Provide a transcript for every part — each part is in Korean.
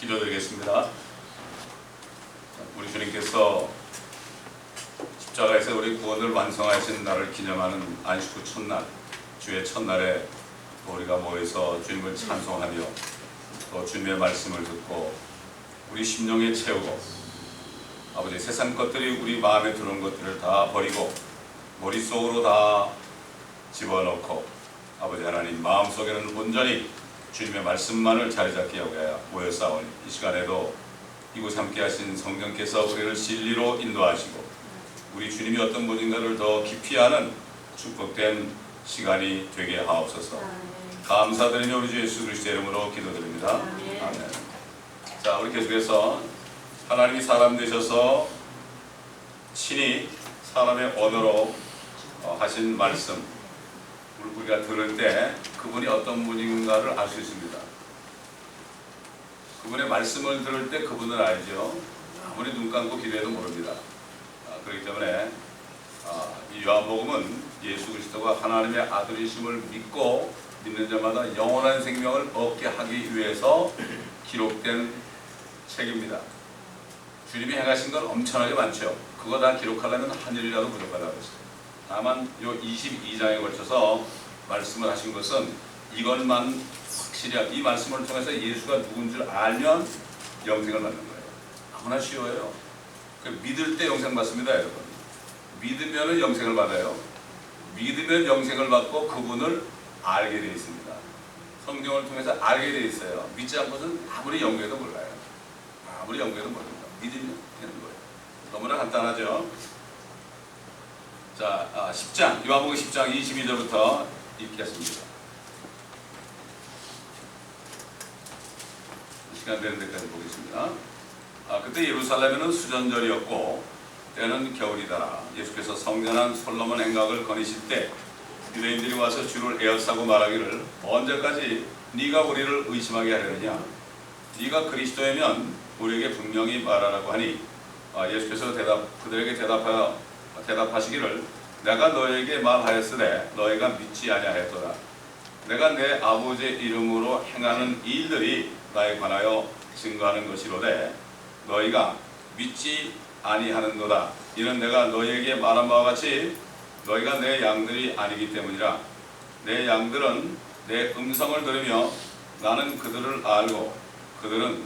기도드리겠습니다. 우리 주님께서 십자가에서 우리 구원을 완성하신 날을 기념하는 안식 후 첫날, 주의 첫날에 우리가 모여서 주님을 찬송하며 또 주님의 말씀을 듣고 우리 심령에 채우고 아버지 세상 것들이 우리 마음에 드는 것들을 다 버리고 머릿속으로 다 집어넣고 아버지 하나님 마음속에는 온전히 주님의 말씀만을 자리잡게 하여 모여싸운 이 시간에도 이곳 함께 하신 성령께서 우리를 진리로 인도하시고 우리 주님이 어떤 분인가를 더 깊이 아는 축복된 시간이 되게 하옵소서. 감사드리며 우리 주 예수 그리스도의 이름으로 기도드립니다. 아멘. 자, 우리 계속해서 하나님이 사람 되셔서 친히 사람의 언어로 하신 말씀 우리가 들을 때 그분이 어떤 분인가를 알 수 있습니다. 그분의 말씀을 들을 때 그분을 알죠. 아무리 눈 감고 기도해도 모릅니다. 그렇기 때문에 이 요한복음은 예수 그리스도가 하나님의 아들이심을 믿는 자마다 영원한 생명을 얻게 하기 위해서 기록된 책입니다. 주님이 행하신 건 엄청나게 많죠. 그거 다 기록하려면 하늘이라도 부족하다고 했어요. 다만 요 22장에 걸쳐서 말씀을 하신 것은 이것만 확실히 이 말씀을 통해서 예수가 누군 줄 알면 영생을 받는 거예요. 너무나 쉬워요. 믿을 때 영생 받습니다, 여러분. 믿으면 영생을 받아요. 믿으면 영생을 받고 그분을 알게 되어 있습니다. 성경을 통해서 알게 되어 있어요. 믿지 않고는 아무리 연구해도 몰라요. 아무리 연구해도 모릅니다. 믿으면 되는 거예요. 너무나 간단하죠. 자, 10장, 요한복음 10장 22절부터 읽겠습니다. 시간 되는 데까지 보겠습니다. 그때 예루살렘에는 수전절이었고 때는 겨울이다. 예수께서 성전한 솔로몬 행각을 거니실 때 유대인들이 와서 주를 에워싸고 말하기를 언제까지 네가 우리를 의심하게 하려느냐? 네가 그리스도이면 우리에게 분명히 말하라고 하니 예수께서 그들에게 대답하시기를 내가 너에게 말하였으되 너희가 믿지 아니하였도다. 내가 내 아버지의 이름으로 행하는 이 일들이 나에 관하여 증거하는 것이로되 너희가 믿지 아니하는도다. 이는 내가 너희에게 말한 바와 같이 너희가 내 양들이 아니기 때문이라. 내 양들은 내 음성을 들으며 나는 그들을 알고 그들은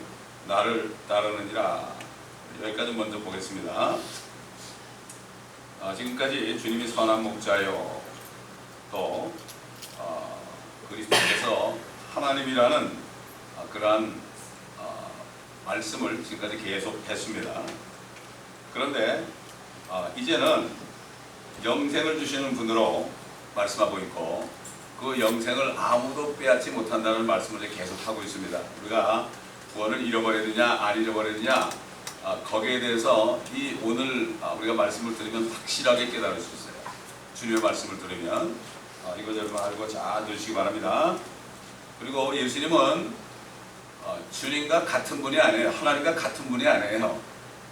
나를 따르느니라. 여기까지 먼저 보겠습니다. 지금까지 주님이 선한 목자요 또 그리스도께서 하나님이라는 그러한 말씀을 지금까지 계속 했습니다. 그런데 이제는 영생을 주시는 분으로 말씀하고 있고 그 영생을 아무도 빼앗지 못한다는 말씀을 계속하고 있습니다. 우리가 구원을 잃어버리느냐 안 잃어버리느냐 거기에 대해서 오늘 우리가 말씀을 들으면 확실하게 깨달을 수 있어요. 주님의 말씀을 들으면 이거 알고 잘 들으시기 바랍니다. 그리고 예수님은 주님과 같은 분이 아니에요. 하나님과 같은 분이 아니에요.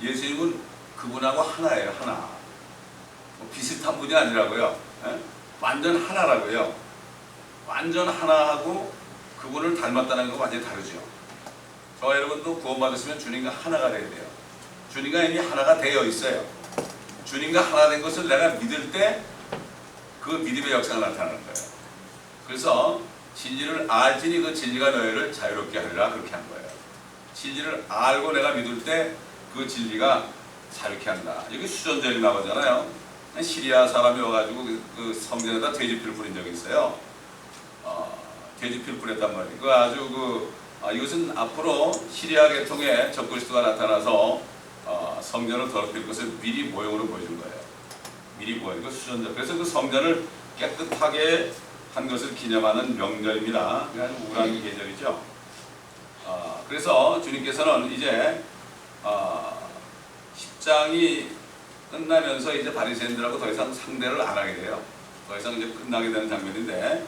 예수님은 그분하고 하나예요. 하나. 비슷한 분이 아니라고요. 완전 하나라고요. 완전 하나하고 그분을 닮았다는 거 완전히 다르죠. 저와 여러분도 구원받으시면 주님과 하나가 돼야 돼요. 주님과 이미 하나가 되어 있어요. 주님과 하나 된 것을 내가 믿을 때 그 믿음의 역사가 나타나는 거예요. 그래서 진리를 알지니 그 진리가 너희를 자유롭게 하리라 그렇게 한 거예요. 진리를 알고 내가 믿을 때 그 진리가 자유롭게 한다. 여기 수전절이 나오잖아요. 시리아 사람이 와가지고 그 성전에다 돼지피를 뿌린 적이 있어요. 돼지피를 뿌렸단 말이에요. 그 아주 이것은 앞으로 시리아 계통에 적그리스도가 나타나서 성전을 더럽힐 것을 미리 모형으로 보여준 거예요. 미리 보여준 수전절. 그래서 그 성전을 깨끗하게 한 것을 기념하는 명절입니다. 아주 우울한 계절이죠. 그래서 주님께서는 이제 10장이 끝나면서 이제 바리새인들하고 더 이상 상대를 안 하게 돼요. 더 이상 이제 끝나게 되는 장면인데,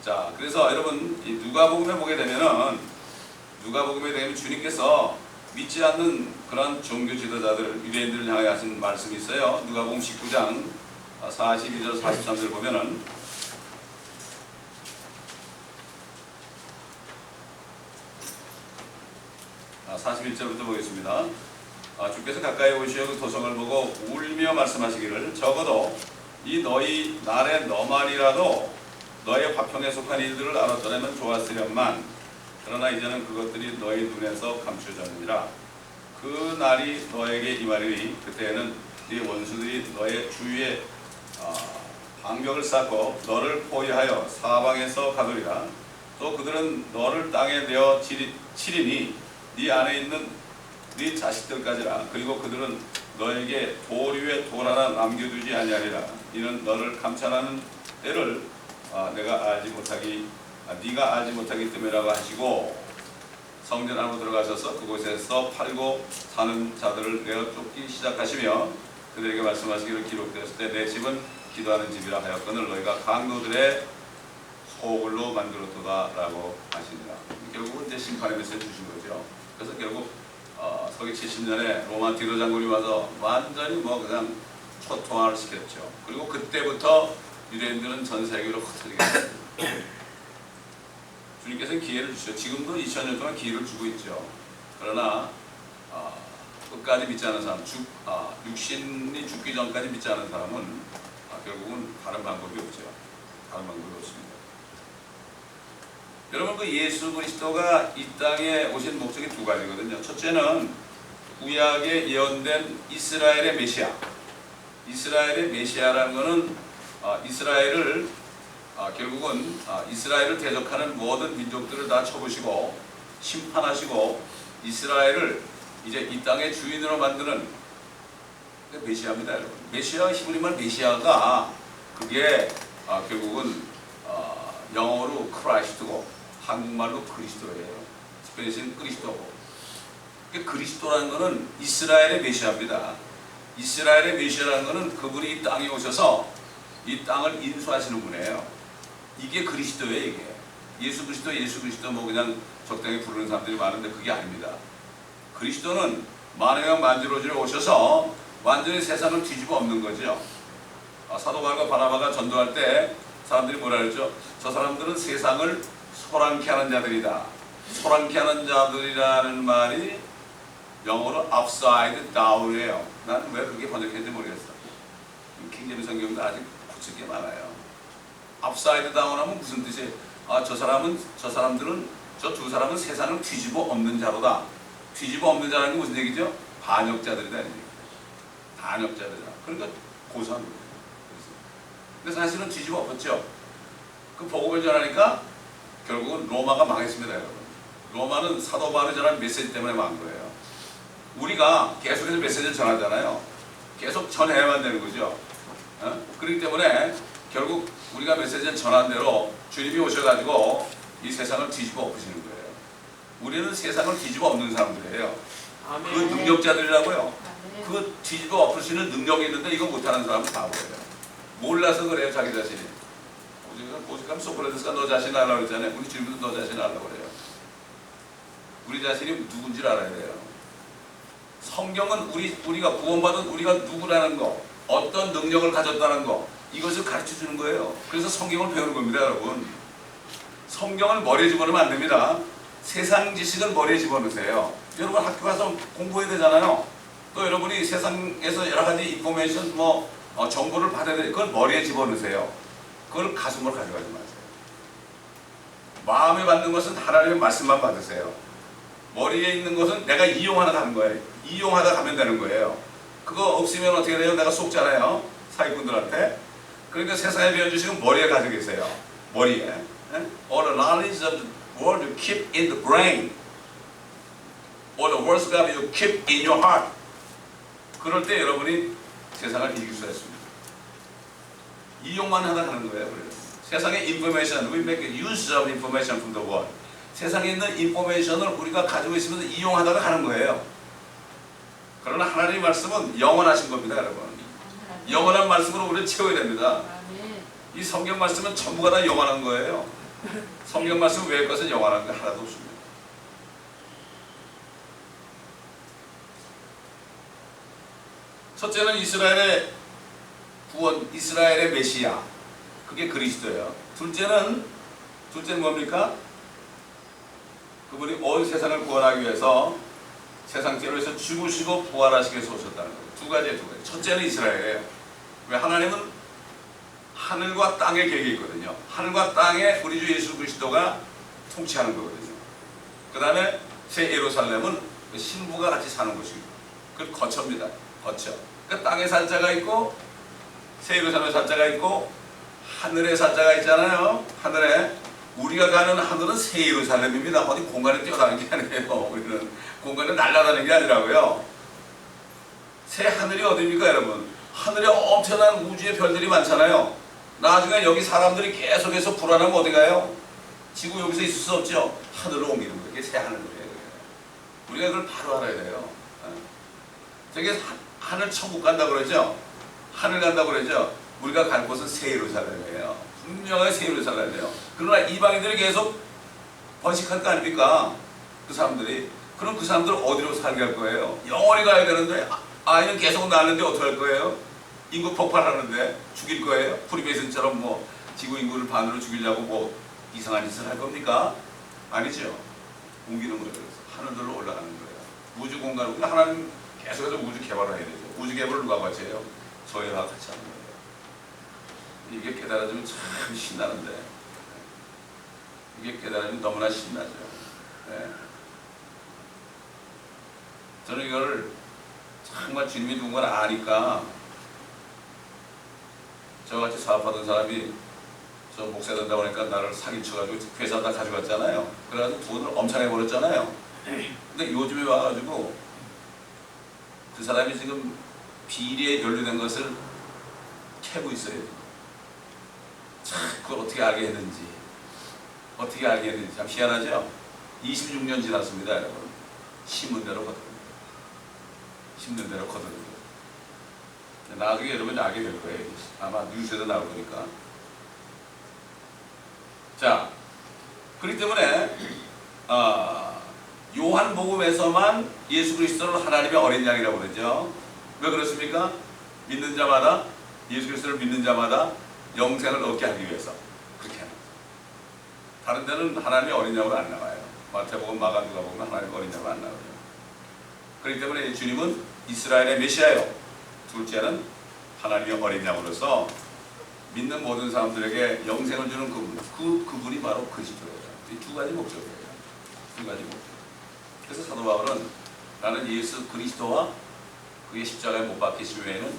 자, 그래서 여러분 이 누가복음에 보게 되면은 주님께서 믿지 않는 그런 종교 지도자들, 유대인들을 향해 하신 말씀이 있어요. 누가복음 19장 42절 43절 보면은 41절부터 보겠습니다. 주께서 가까이 오시어 그 도성을 보고 울며 말씀하시기를 적어도 이 너희 날의 너만이라도 너의 화평에 속한 일들을 알았더라면 좋았으련만 그러나 이제는 그것들이 너희 눈에서 감추어졌느니라. 그 날이 너에게 임하리니 그때에는 네 원수들이 너의 주위에 방벽을 쌓고 너를 포위하여 사방에서 가두리라. 또 그들은 너를 땅에 내어 치리니 네 안에 있는 네 자식들까지라. 그리고 그들은 너에게 돌 위에 돌 하나 남겨두지 아니하리라. 이는 너를 감찰하는 때를 네가 알지 못하기 때문이라고 하시고 성전 안으로 들어가셔서 그곳에서 팔고 사는 자들을 내어 쫓기 시작하시며 그들에게 말씀하시기를 기록되었을 때 내 집은 기도하는 집이라 하였거늘 너희가 강도들의 소굴로 만들었도다라고 하시니라. 결국은 이제 심판의 메시지를 주신 거죠. 그래서 결국 서기 70년에 로마 디도 장군이 와서 완전히 그냥 초토화를 시켰죠. 그리고 그때부터 유대인들은 전 세계로 흩어지게 됐습니다. 주님께서는 기회를 주시죠. 지금도 2000년 동안 기회를 주고 있죠. 그러나 끝까지 믿지 않은 사람, 육신이 죽기 전까지 믿지 않은 사람은 결국은 다른 방법이 없죠. 다른 방법이 없습니다. 여러분, 그 예수 그리스도가 이 땅에 오신 목적이 두 가지거든요. 첫째는 구약에 예언된 이스라엘의 메시아. 이스라엘의 메시아라는 것은 이스라엘을 결국은 이스라엘을 대적하는 모든 민족들을 다 쳐부시고 심판하시고 이스라엘을 이제 이 땅의 주인으로 만드는 메시아입니다, 여러분. 메시아, 히브리말 메시아가 그게 결국은 영어로 크라이스트고 한국말로 그리스도예요. 스페니시는 그리스도고. 그리스도라는 것은 이스라엘의 메시아입니다. 이스라엘의 메시아라는 것은 그분이 이 땅에 오셔서 이 땅을 인수하시는 분이에요. 이게 그리스도예요. 이게 예수 그리스도 그냥 적당히 부르는 사람들이 많은데 그게 아닙니다. 그리스도는 만왕의 만주로주로 오셔서 완전히 세상을 뒤집어 엎는 거죠. 사도 바울과 바나바가 전도할 때 사람들이 뭐라 그랬죠? 저 사람들은 세상을 소란케 하는 자들이다. 소란케 하는 자들이라는 말이 영어로 upside down이에요. 나는 왜 그렇게 번역했는지 모르겠어. 킹제임스 성경도 아직 고칠 게 많아요. upside down 하면 무슨 뜻이에요? 저 두 사람은 세상을 뒤집어 엎는 자로다. 뒤집어 엎는 자라는 게 무슨 얘기죠? 반역자들이다. 반역자들이다. 그러니까 고소한 거예요. 근데 사실은 뒤집어 엎었죠. 그 복음을 전하니까 결국은 로마가 망했습니다, 여러분. 로마는 사도 바울이 전한 메시지 때문에 망한 거예요. 우리가 계속해서 메시지를 전하잖아요. 계속 전해야만 되는 거죠. 그렇기 때문에 결국 우리가 메시지를 전한 대로 주님이 오셔가지고 이 세상을 뒤집어 엎으시는 거예요. 우리는 세상을 뒤집어 엎는 사람들이에요. 아멘. 그 능력자들이라고요. 아멘. 그 뒤집어 엎을 수 있는 능력이 있는데 이거 못하는 사람은 바보예요. 몰라서 그래요, 자기 자신이. 오직하면 소크라테스가 너 자신 알라고 그랬잖아요. 우리 주님도 너 자신 알라고 그래요. 우리 자신이 누군지를 알아야 돼요. 성경은 우리가 구원받은 우리가 누구라는 거, 어떤 능력을 가졌다는 거, 이것을 가르쳐 주는 거예요. 그래서 성경을 배우는 겁니다, 여러분. 성경을 머리에 집어넣으면 안 됩니다. 세상 지식을 머리에 집어넣으세요. 여러분 학교 가서 공부해야 되잖아요. 또 여러분이 세상에서 여러 가지 인포메이션 정보를 받아야 돼. 그걸 머리에 집어넣으세요. 그걸 가슴으로 가져가지 마세요. 마음에 받는 것은 하나님의 말씀만 받으세요. 머리에 있는 것은 내가 이용하다 가는 거예요. 이용하다 가면 되는 거예요. 그거 없으면 어떻게 돼요? 내가 속잖아요. 사기꾼들한테. 그러니까 세상에 배운 지식은 머리에 가지고 계세요. 머리에. All the knowledge of the world you keep in the brain. All the words of God you keep in your heart. 그럴 때 여러분이 세상을 이길 수 있습니다. 이용만 하다 가는 거예요. 세상의 information, we make use of information from the world. 세상에 있는 인포메이션을 우리가 가지고 있으면서 이용하다가 가는 거예요. 그러나 하나님의 말씀은 영원하신 겁니다, 여러분. 영원한 말씀으로 우리를 채워야 됩니다. 이 성경 말씀은 전부가 다 영원한 거예요. 성경 말씀 외의 것은 영원한 게 하나도 없습니다. 첫째는 이스라엘의 구원, 이스라엘의 메시아. 그게 그리스도예요. 둘째는 뭡니까? 그분이 온 세상을 구원하기 위해서 세상 죄로 해서 죽으시고 부활하시기 위해서 오셨다는 거예요. 두 가지. 첫째는 이스라엘이에요. 왜? 하나님은 하늘과 땅의 계획이 있거든요. 하늘과 땅에 우리 주 예수 그리스도가 통치하는 거거든요. 그 다음에 새 예루살렘은 신부가 같이 사는 곳이고, 그 거처입니다. 거처. 그 땅에 살 자가 있고 새 예루살렘에 살 자가 있고 하늘에 살 자가 있잖아요. 하늘에. 우리가 가는 하늘은 새 예루살렘입니다. 어디 공간에 뛰어다니는 게 아니에요. 우리는 공간에 날아다니는 게 아니라고요. 새 하늘이 어디입니까, 여러분? 하늘에 엄청난 우주의 별들이 많잖아요. 나중에 여기 사람들이 계속해서 불안하면 어디 가요? 지구 여기서 있을 수 없죠. 하늘로 옮기는 거예요. 그게 새 하늘이에요. 우리가 그걸 바로 알아야 돼요. 저게 하늘 천국 간다고 그러죠. 하늘 간다고 그러죠. 우리가 갈 곳은 새 예루살렘이에요. 분명히 새 예루살렘이에요. 그러나 이방인들이 계속 번식할 거 아닙니까? 그 사람들이. 그럼 그 사람들 어디로 살게 할 거예요? 영원히 가야 되는데 아이는 계속 낳는데 어떻게 할 거예요? 인구 폭발하는데 죽일 거예요? 프리메이슨처럼 뭐 지구 인구를 반으로 죽이려고 뭐 이상한 짓을 할 겁니까? 아니죠. 옮기는 거예요. 그래서 하늘들로 올라가는 거예요. 우주 공간, 우리가 하나님 계속해서 우주 개발을 해야 되죠. 우주 개발을 누가 같이 해요? 저희와 같이 하는 거예요. 이게 깨달아지면 참 신나는데, 이게 깨달아지면 너무나 신나죠. 네. 저는 이거를 정말 주님이 누군가를 아니까, 저같이 사업하던 사람이 저 목사 된다고 하니까 나를 사기쳐가지고 회사 다 가져갔잖아요. 그래가지고 돈을 엄청 해버렸잖아요. 근데 요즘에 와가지고 그 사람이 지금 비리에 연루된 것을 캐고 있어요. 참 그걸 어떻게 알게 했는지 참 희한하죠? 26년 지났습니다, 여러분. 심은 대로 거듭니다. 심는 대로 거듭니다. 나중에 여러분이 알게 될 거예요. 아마 뉴스에도 나올 거니까. 자, 그렇기 때문에 요한복음에서만 예수 그리스도를 하나님의 어린 양이라고 그러죠. 왜 그렇습니까? 믿는 자마다, 예수 그리스도를 믿는 자마다 영생을 얻게 하기 위해서 그렇게 하는 거죠. 다른 데는 하나님의 어린 양으로 안 나와요. 마태복음, 마가, 누가복음은 하나님의 어린 양으로 안 나와요. 그렇기 때문에 주님은 이스라엘의 메시아요. 둘째는 하나님의 어린 양으로서 믿는 모든 사람들에게 영생을 주는 그분이 바로 그리스도예요. 이 두 가지 목적이에요. 두 가지 목적. 그래서 사도 바울은 나는 예수 그리스도와 그의 십자가에 못 박히신 외에는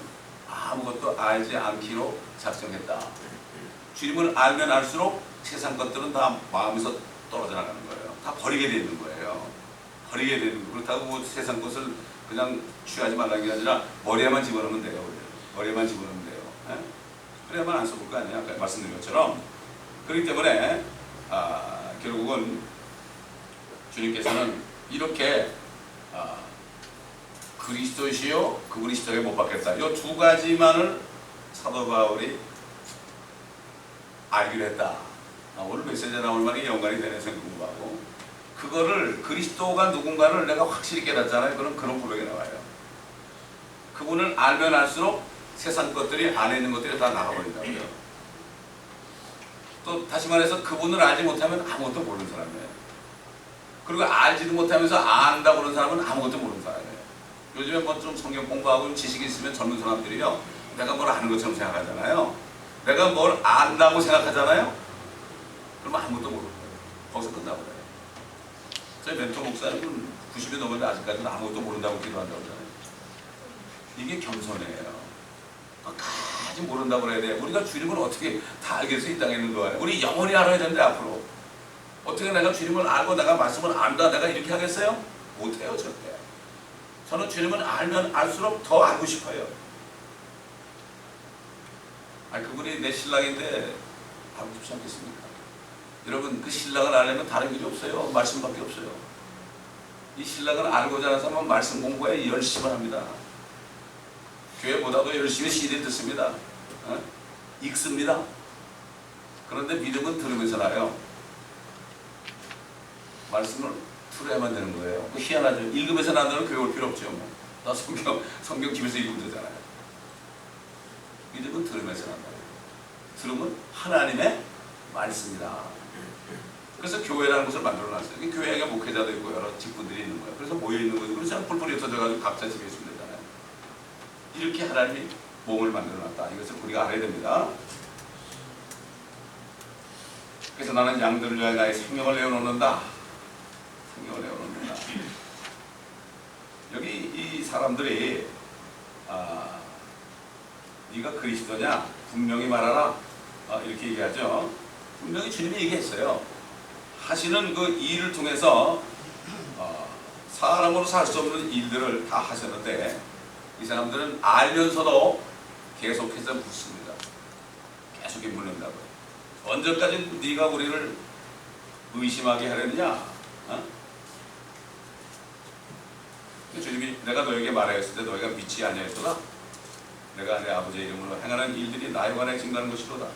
아무것도 알지 않기로 작정했다. 주님을 알면 알수록 세상 것들은 다 마음에서 떨어져 나가는 거예요. 다 버리게 되는 거예요. 버리게 되는 거. 그렇다고 뭐 세상 것을 그냥 취하지 말라는 게 아니라 머리에만 집어넣으면 돼요. 머리에만 집어넣으면 돼요. 네? 그래야만 안 썩을 거 아니에요. 아까 말씀드린 것처럼. 그렇기 때문에 결국은 주님께서는 이렇게 그리스도시요 그분이 십자가에 못 박혔다. 이 두 가지만을 사도 바울이 알기로 했다. 오늘 메시지에 나올 만한 연관이 되는 생각 공부하고 그거를 그리스도가 누군가를 내가 확실히 깨닫잖아요. 그런 고백이 나와요. 그분을 알면 알수록 세상 것들이 안에 있는 것들이 다 나가버린다고요. 또 다시 말해서 그분을 알지 못하면 아무것도 모르는 사람이에요. 그리고 알지도 못하면서 안다고 그러는 사람은 아무것도 모르는 사람이에요. 요즘에 뭐 좀 성경 공부하고 지식이 있으면 젊은 사람들이요, 내가 뭘 아는 것처럼 생각하잖아요. 내가 뭘 안다고 생각하잖아요. 그러면 아무것도 모르는 거예요. 거기서 끝나버려요. 저희 멘토 목사님은 90이 넘었는데 아직까지는 아무것도 모른다고 기도한다고 하잖아요. 이게 겸손해요. 끝까지 모른다고 그래야 돼. 우리가 주님을 어떻게 다 알게 해서 이 땅에 있는 거예요. 우리 영원히 알아야 되는데 앞으로. 어떻게 내가 주님을 알고 내가 말씀을 안다 내가 이렇게 하겠어요? 못해요 절대. 저는 주님을 알면 알수록 더 알고 싶어요. 그분이 내 신랑인데 알고 싶지 않겠습니까? 여러분 그 신랑을 알려면 다른 길이 없어요. 말씀밖에 없어요. 이 신랑을 알고자 하는 사람은 말씀 공부에 열심히 합니다. 교회보다도 열심히 CD 듣습니다. 읽습니다. 그런데 믿음은 들으면서 나요. 말씀을 들어야만 되는 거예요. 희한하죠. 읽으면서 나는 교회 올 필요 없죠. 나 성경 집에서 읽으면 되잖아요. 믿음은 들으면서 난다. 들으면 하나님의 말씀이다. 그래서 교회라는 곳을 만들어놨어요. 교회에 목회자도 있고 여러 직분들이 있는 거예요. 그래서 모여 있는 거죠. 그래서 뿔뿔이 흩어져가지고 각자 집에 있으면 되잖아요. 이렇게 하나님이 몸을 만들어놨다. 이것을 우리가 알아야 됩니다. 그래서 나는 양들을 위하여 나의 생명을 내어놓는다. 생명을 내어놓는다. 여기 이 사람들이 네가 그리스도냐? 분명히 말하라. 이렇게 얘기하죠. 분명히 주님이 얘기했어요. 하시는 그 일을 통해서 사람으로 살 수 없는 일들을 다 하셨는데 이 사람들은 알면서도 계속해서 묻습니다. 계속 묻는다고요. 언제까지 네가 우리를 의심하게 하려느냐? 주님이 내가 너에게 말하였을 때 너희가 믿지 아니하였도다. 내가 내 아버지의 이름으로 행하는 일들이 나에 관해 증거하는 것이로다.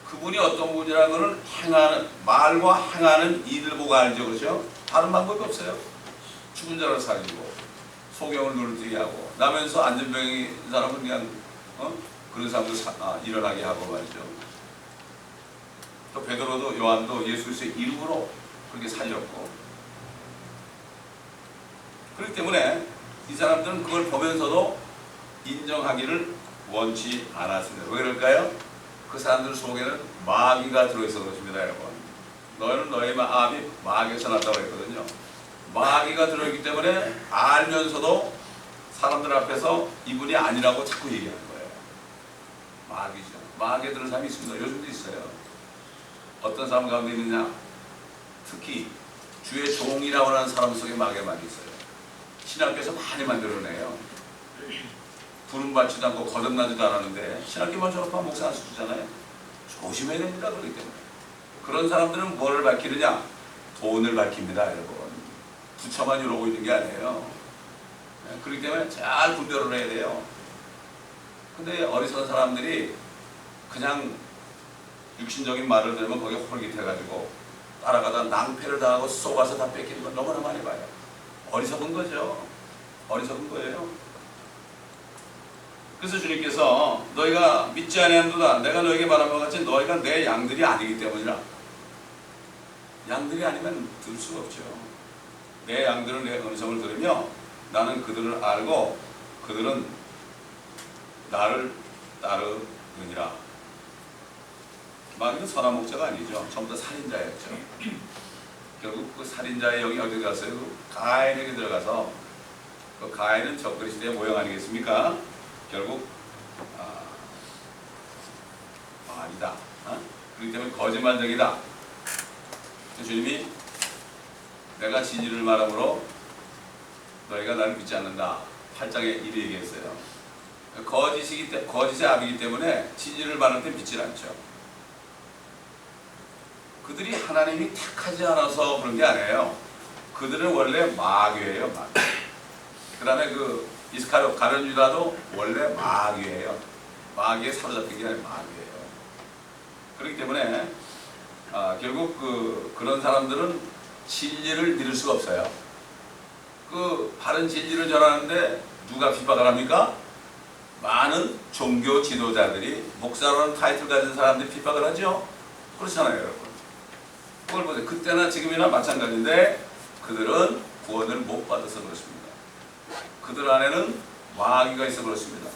그분이 어떤 분이라는 것은 행하는 말과 행하는 일을 보고 알죠. 그렇죠? 다른 방법이 없어요. 죽은 자를 살리고 소경을 눈을 뜨게 하고 나면서 안전병인 사람은 그냥 그런 사람도 일어나게 하고 말이죠. 또 베드로도 요한도 예수 그리스도의 이름으로 그렇게 살렸고 그렇기 때문에 이 사람들은 그걸 보면서도 인정하기를 원치 않았습니다. 왜 그럴까요? 그 사람들 속에는 마귀가 들어있어 그렇습니다. 여러분 너희는 너희 마음이 마귀에서 났다고 했거든요. 마귀가 들어있기 때문에 알면서도 사람들 앞에서 이분이 아니라고 자꾸 얘기하는 거예요. 마귀죠. 마귀에 드는 사람이 있습니다. 요즘도 있어요. 어떤 사람 가운데 있느냐? 특히 주의 종이라고 하는 사람 속에 마귀가 많이 있어요. 신학교에서 많이 만들어내요. 부름 받지도 않고 거듭나지도 않았는데 신학교만 졸업하면 목사 안 쓰잖아요. 조심해야 됩니다. 그렇기 때문에 그런 사람들은 뭐를 밝히느냐? 돈을 밝힙니다. 여러분 부처만 이러고 있는 게 아니에요. 그렇기 때문에 잘 분별을 해야 돼요. 근데 어리석은 사람들이 그냥 육신적인 말을 들으면 거기에 홀깃해가지고 따라가다 낭패를 당하고 쏘아서 다 뺏기는 건 너무나 많이 봐요. 어리석은 거죠. 어리석은 거예요. 그래서 주님께서 너희가 믿지 아니한도다. 내가 너에게 말한 것 같이 너희가 내 양들이 아니기 때문이라. 양들이 아니면 들 수가 없죠. 내 양들은 내 음성을 들으며 나는 그들을 알고 그들은 나를 따르느니라. 마귀는 선한 목자가 아니죠. 전부 다 살인자였죠. 결국 그 살인자의 영이 어디 갔어요? 가인에게 들어가서 그 가인은 적그리스도의 모형 아니겠습니까? 결국 말이다. 그렇기 때문에 거짓말쟁이다. 주님이 내가 진리를 말함으로 너희가 나를 믿지 않는다. 8장에 이렇게 얘기했어요. 거짓의 압이기 때문에 진리를 말할 때 믿지 않죠. 그들이 하나님이 택하지 않아서 그런 게 아니에요. 그들은 원래 마귀예요. 마귀. 그 다음에 그 이스카리오 가룟 유다도 원래 마귀예요. 마귀에 사로잡힌 게 아니라 마귀예요. 그렇기 때문에 결국 그런 사람들은 진리를 믿을 수가 없어요. 그 바른 진리를 전하는데 누가 핍박을 합니까? 많은 종교 지도자들이 목사라는 타이틀 가진 사람들이 핍박을 하죠. 그렇잖아요, 여러분. 그걸 보세요. 그때나 지금이나 마찬가지인데 그들은 구원을 못 받아서 그렇습니다. 그들 안에는 마귀가 있어 그렇습니다.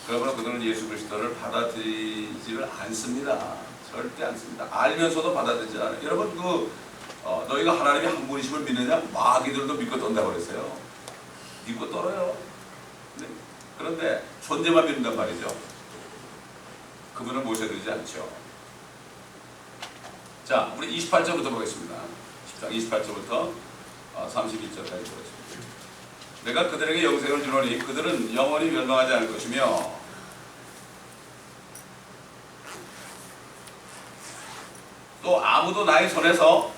그러므로 그들은 예수 그리스도를 받아들이지를 않습니다. 절대 않습니다. 알면서도 받아들이지 않아요. 여러분 너희가 하나님이 한 분이심을 믿느냐? 마귀들도 믿고 떤다고 그랬어요. 믿고 떨어요. 그런데 존재만 믿는단 말이죠. 그분을 모셔드리지 않죠. 자, 우리 28절부터 보겠습니다. 10장 28절부터 31절까지 보겠습니다. 내가 그들에게 영생을 주노니 그들은 영원히 멸망하지 않을 것이며 또 아무도 나의 손에서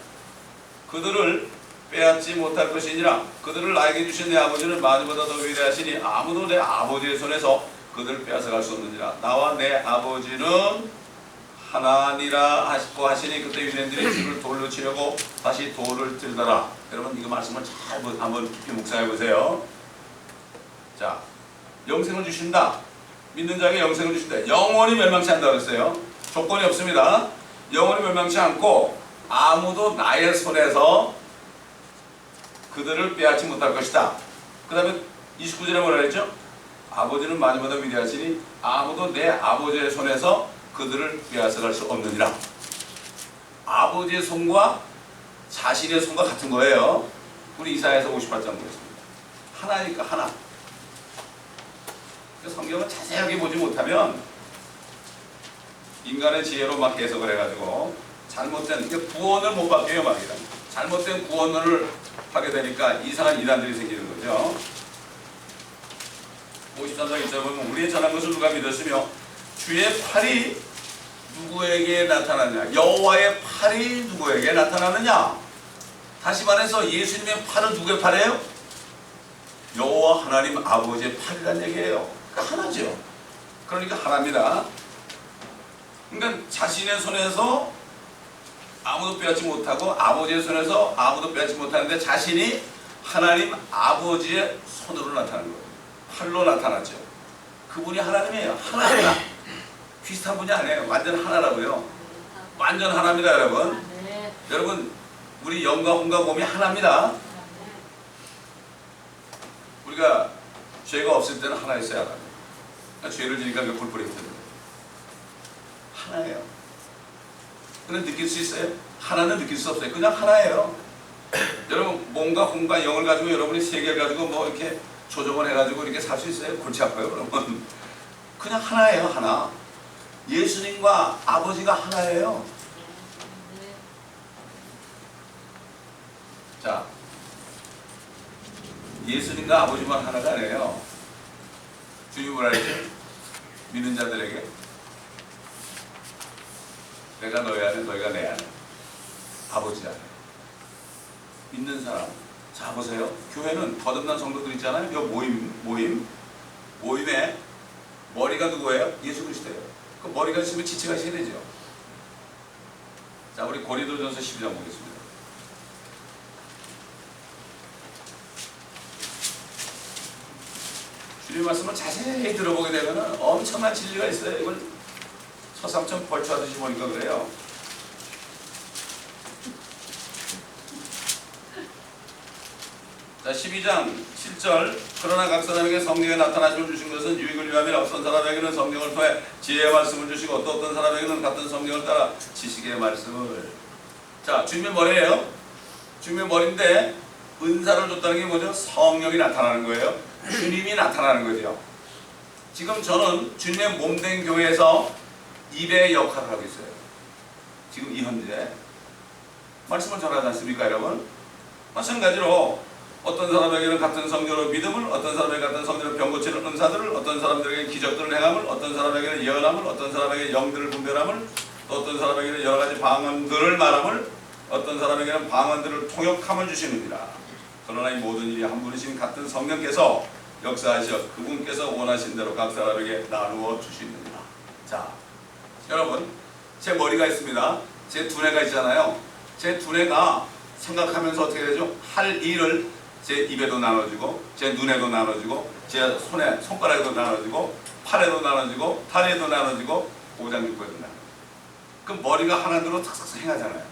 그들을 빼앗지 못할 것이니라. 그들을 나에게 주신 내 아버지는 만유보다 더 위대하시니 아무도 내 아버지의 손에서 그들을 빼앗아갈 수 없느니라. 나와 내 아버지는 하나니라 하시고 하시니 그때 유대인들이 주를 돌로 치려고 다시 돌을 들더라. 여러분 이거 말씀을 잘 한번 깊이 묵상해 보세요. 자, 영생을 주신다. 믿는 자에게 영생을 주신다. 영원히 멸망치 않는다 그랬어요. 조건이 없습니다. 영원히 멸망치 않고 아무도 나의 손에서 그들을 빼앗지 못할 것이다. 그 다음에 29절에 뭐라 그랬죠? 아버지는 만유보다 위대하시니 아무도 내 아버지의 손에서 그들을 빼앗아갈 수 없느니라. 아버지의 손과 자신의 손과 같은 거예요. 우리 이사야서 58장 보겠습니다. 하나니까 하나. 성경을 자세하게 보지 못하면 인간의 지혜로 막 해석을 해가지고 잘못된 구원을 못 받게 해요. 막이다. 잘못된 구원을 하게 되니까 이상한 이단들이 생기는 거죠. 53장 1절 보면 우리의 전한 것을 누가 믿었으며 주의 팔이 누구에게 나타나느냐. 여호와의 팔이 누구에게 나타나느냐. 다시 말해서 예수님의 팔은 누구의 팔이에요? 여호와 하나님 아버지의 팔이라는 얘기예요. 그러니까 하나죠. 그러니까 하나입니다. 그러니까 자신의 손에서 아무도 빼앗지 못하고 아버지의 손에서 아무도 빼앗지 못하는데 자신이 하나님 아버지의 손으로 나타나는 거예요. 팔로 나타나죠. 그분이 하나님이에요. 하나입니다. 비슷한 분이 아니에요. 완전 하나라고요. 완전 하나입니다, 여러분. 여러분, 우리 영과 혼과 몸이 하나입니다. 우리가 죄가 없을 때는 하나였어야 합니다. 죄를 지니까 뿔뿔이 흩어져요. 하나예요. 근데 느낄 수 있어요? 하나는 느낄 수 없어요. 그냥 하나예요. 여러분, 몸과 혼과 영을 가지고 여러분이 세 개를 가지고 뭐 이렇게 조정을 해가지고 이렇게 살 수 있어요? 골치 아파요, 여러분. 그냥 하나예요, 하나. 예수님과 아버지가 하나예요. 자, 예수님과 아버지만 하나가 아니에요. 주님 뭐라 했죠? 믿는 자들에게 내가 너희 안에 너희가 내 안에 아버지 안에 믿는 사람. 자 보세요. 교회는 거듭난 성도들 있잖아요. 이 모임에 머리가 누구예요? 예수 그리스도예요. 그 머리가 있으면 지체가 있어야 되죠. 자, 우리 고린도전서 12장 보겠습니다. 주님 말씀을 자세히 들어보게 되면 엄청난 진리가 있어요. 이걸 서삼천 벌초하듯이 보니까 그래요. 자, 12장 7절. 그러나 각 사람에게 성령의 나타나심을 주신 것은 유익을 위함이라. 어떤 사람에게는 성령을 통해 지혜의 말씀을 주시고 또 어떤 사람에게는 같은 성령을 따라 지식의 말씀을. 자, 주님의 머리예요. 주님의 머리인데 은사를 줬다는 게 뭐죠? 성령이 나타나는 거예요. 주님이 나타나는 거죠. 지금 저는 주님의 몸된 교회에서 입의 역할을 하고 있어요. 지금 이 현재 말씀을 전하지 않습니까, 여러분? 마찬가지로 어떤 사람에게는 같은 성령으로 믿음을, 어떤 사람에게 같은 성령으로 병 고치는 은사들을, 어떤 사람들에게 기적들을 행함을, 어떤 사람에게는 예언함을, 어떤 사람에게 영들을 분별함을, 또 어떤 사람에게는 여러 가지 방언들을 말함을, 어떤 사람에게는 방언들을 통역함을 주시느니라. 그러나 이 모든 일이 한 분이신 같은 성령께서 역사하셔 그분께서 원하신 대로 각 사람에게 나누어 주시느니라. 자, 여러분, 제 머리가 있습니다. 제 두뇌가 있잖아요. 제 두뇌가 생각하면서 어떻게 되죠? 할 일을 제 입에도 나눠주고, 제 눈에도 나눠주고, 제 손가락에도 나눠주고, 팔에도 나눠주고, 다리에도 나눠주고, 오장육부에도 나눠주고. 그 머리가 하나대로 탁탁 행하잖아요.